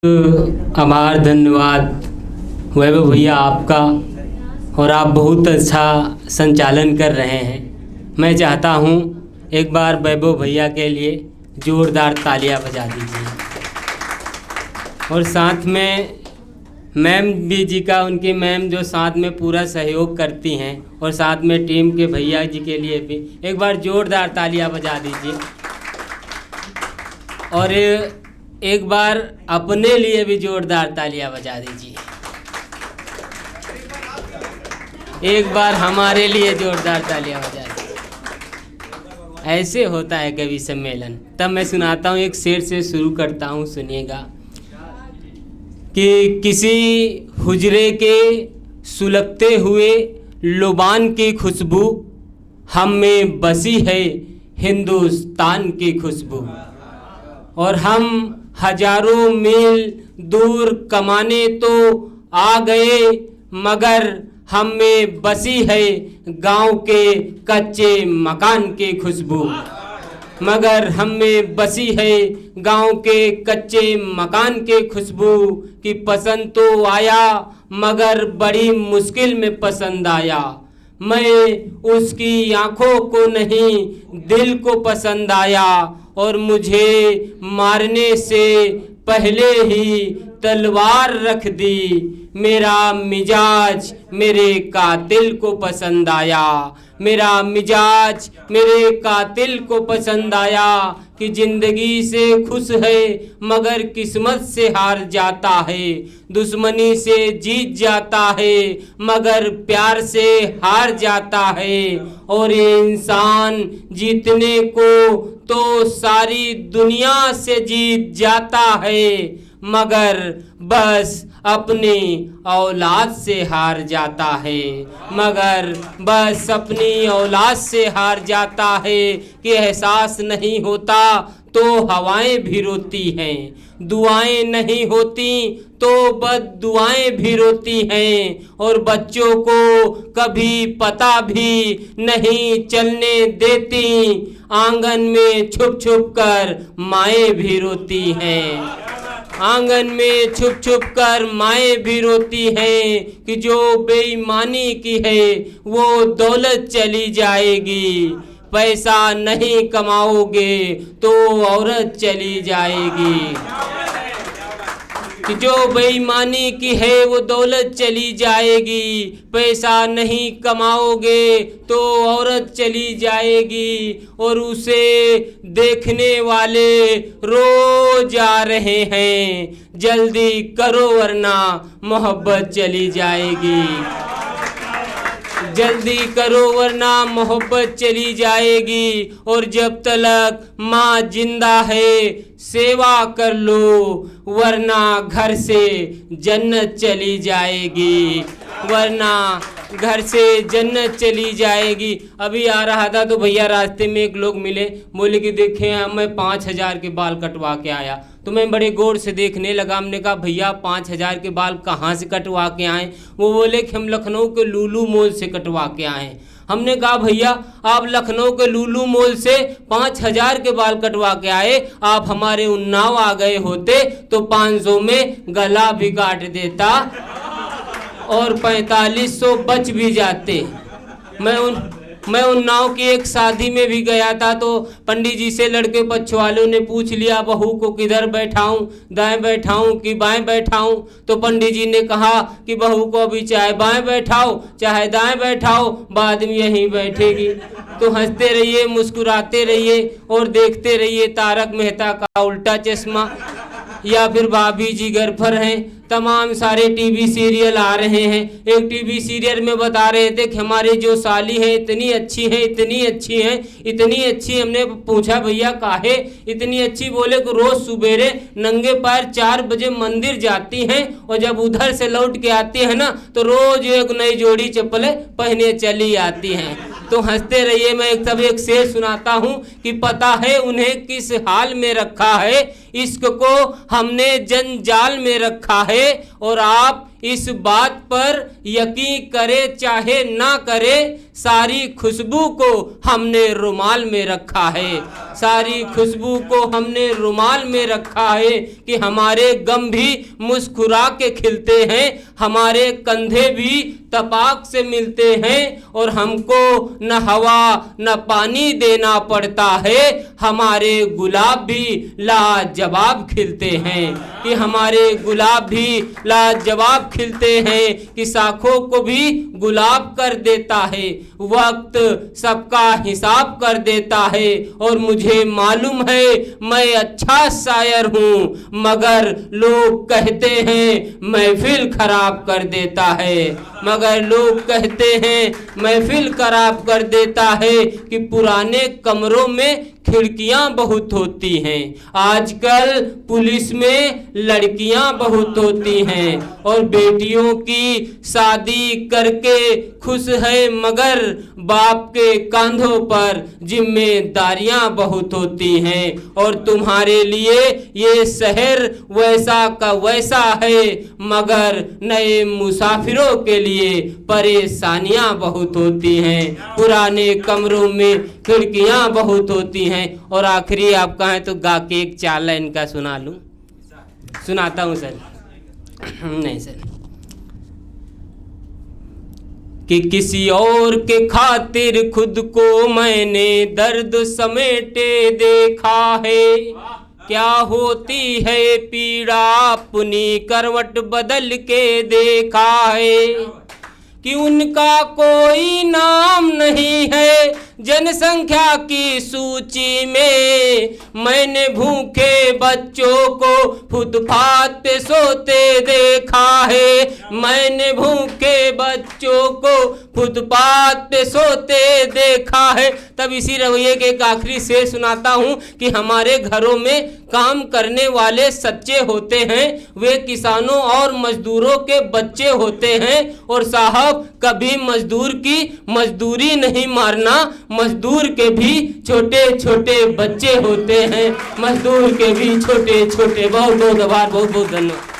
आभार धन्यवाद वैभव भैया आपका। और आप बहुत अच्छा संचालन कर रहे हैं। मैं चाहता हूं एक बार वैभव भैया के लिए जोरदार तालियां बजा दीजिए। और साथ में मैम भी जी का, उनकी मैम जो साथ में पूरा सहयोग करती हैं, और साथ में टीम के भैया जी के लिए भी एक बार जोरदार तालियां बजा दीजिए। और एक बार अपने लिए भी जोरदार तालियां बजा दीजिए। एक बार हमारे लिए जोरदार तालियां बजा दीजिए। ऐसे होता है कवि सम्मेलन। तब मैं सुनाता हूँ, एक शेर से शुरू करता हूँ, सुनिएगा कि किसी हुजरे के सुलगते हुए लुबान की खुशबू हम में बसी है हिंदुस्तान की खुशबू। और हम हजारों मील दूर कमाने तो आ गए, मगर हम में बसी है गांव के कच्चे मकान की खुशबू। मगर हम में बसी है गांव के कच्चे मकान के खुशबू। कि पसंद तो आया मगर बड़ी मुश्किल में पसंद आया। मैं उसकी आंखों को नहीं दिल को पसंद आया। और मुझे मारने से पहले ही तलवार रख दी। मेरा मिजाज मेरे कातिल को पसंद आया। मेरा मिजाज मेरे कातिल को पसंद आया। कि जिंदगी से खुश है मगर किस्मत से हार जाता है। दुश्मनी से जीत जाता है मगर प्यार से हार जाता है। और ये इंसान जीतने को तो सारी दुनिया से जीत जाता है, मगर बस अपनी औलाद से हार जाता है। मगर बस अपनी औलाद से हार जाता है। कि एहसास नहीं होता तो हवाएं भी रोती हैं। दुआएं नहीं होती तो बद दुआएं भी रोती हैं। और बच्चों को कभी पता भी नहीं चलने देती। आंगन में छुप छुप कर माएँ भी रोती हैं। आंगन में छुप छुप कर माएँ भी रोती हैं। कि जो बेईमानी की है वो दौलत चली जाएगी। पैसा नहीं कमाओगे तो औरत चली जाएगी। कि जो बेईमानी की है वो दौलत चली जाएगी। पैसा नहीं कमाओगे तो औरत चली जाएगी। और उसे देखने वाले रोज आ रहे हैं। जल्दी करो वरना मोहब्बत चली जाएगी। जल्दी करो वरना मोहब्बत चली जाएगी। और जब तक माँ जिंदा है सेवा कर लो, वरना घर से जन्नत चली जाएगी। वरना घर से जन्नत चली जाएगी। अभी आ रहा था तो भैया रास्ते में एक लोग मिले, बोले कि देखें मैं 5,000 के बाल कटवा के आया। तो मैं बड़े गौर से देखने लगा। हमने कहा भैया 5,000 के बाल कहाँ से कटवा के आए? वो बोले कि हम लखनऊ के लुलु मॉल से कटवा के आए। हमने कहा भैया आप लखनऊ के लुलु मॉल से 5,000 के बाल कटवा के आए, आप हमारे उन्नाव आ गए होते तो 500 में गला भी काट देता और 4500 बच भी जाते। मैं उन्नाव की एक शादी में भी गया था तो पंडित जी से लड़के पक्ष वालों ने पूछ लिया बहू को किधर बैठाऊं, दाएं बैठाऊं कि बाएं बैठाऊं? तो पंडित जी ने कहा कि बहू को अभी चाहे बाएं बैठाओ चाहे दाएं बैठाओ, बाद में यहीं बैठेगी। तो हंसते रहिए, मुस्कुराते रहिए और देखते रहिए तारक मेहता का उल्टा चश्मा, या फिर भाभी जी घर पर हैं। तमाम सारे टीवी सीरियल आ रहे हैं। एक टीवी सीरियल में बता रहे थे कि हमारी जो साली है इतनी अच्छी है, इतनी अच्छी है, इतनी अच्छी। हमने पूछा भैया काहे इतनी अच्छी? बोले कि रोज सुबेरे नंगे पैर 4 बजे मंदिर जाती हैं और जब उधर से लौट के आती है ना तो रोज एक नई जोड़ी चप्पलें पहने चली आती हैं। तो हंसते रहिए। मैं एक शेर सुनाता हूँ कि पता है उन्हें किस हाल में रखा है, इश्क को हमने जंजाल में रखा है। और आप इस बात पर यकीन करे चाहे ना करे, सारी खुशबू को हमने रुमाल में रखा है। सारी खुशबू को हमने रुमाल में रखा है कि हमारे गम भी मुस्कुरा के खिलते हैं, हमारे कंधे भी तपाक से मिलते हैं और हमको न हवा न पानी देना पड़ता है। हमारे गुलाब भी लाजवाब खिलते हैं कि हमारे गुलाब भी लाजवाब खिलते हैं कि शाखों को भी गुलाब कर देता है। वक्त सबका हिसाब कर देता है और मुझे मालूम है मैं अच्छा शायर हूँ, मगर लोग कहते हैं महफिल खराब कर देता है। मगर लोग कहते हैं महफिल खराब कर देता है कि पुराने कमरों में खिड़कियां बहुत होती हैं। आजकल पुलिस में लड़कियां बहुत होती हैं और बेटियों की शादी करके खुश है, मगर बाप के कंधों पर जिम्मेदारियां बहुत होती हैं। और तुम्हारे लिए ये शहर वैसा का वैसा है, मगर नए मुसाफिरों के लिए परेशानियां बहुत होती हैं। पुराने कमरों में खिड़कियां बहुत होती हैं। और आखिरी आप कहें तो गा के एक चार लाइन का सुना लूं? सुनाता हूं सर। नहीं सर। कि किसी और के खातिर खुद को मैंने दर्द समेटे देखा है, क्या होती है पीड़ा अपनी करवट बदल के देखा है। कि उनका कोई नाम नहीं है जनसंख्या की सूची में, मैंने भूखे बच्चों को फुटपाथ पे सोते देखा है। मैंने भूखे बच्चों को फुटपाथ पे सोते देखा है। तब इसी रवैये के एक आखिरी शेर सुनाता हूँ कि हमारे घरों में काम करने वाले सच्चे होते हैं, वे किसानों और मजदूरों के बच्चे होते हैं। और साहब कभी मजदूर की मजदूरी नहीं मारना, मजदूर के भी छोटे छोटे बच्चे होते हैं। मजदूर के भी छोटे छोटे। बहुत बहुत आभार, बहुत बहुत धन्यवाद।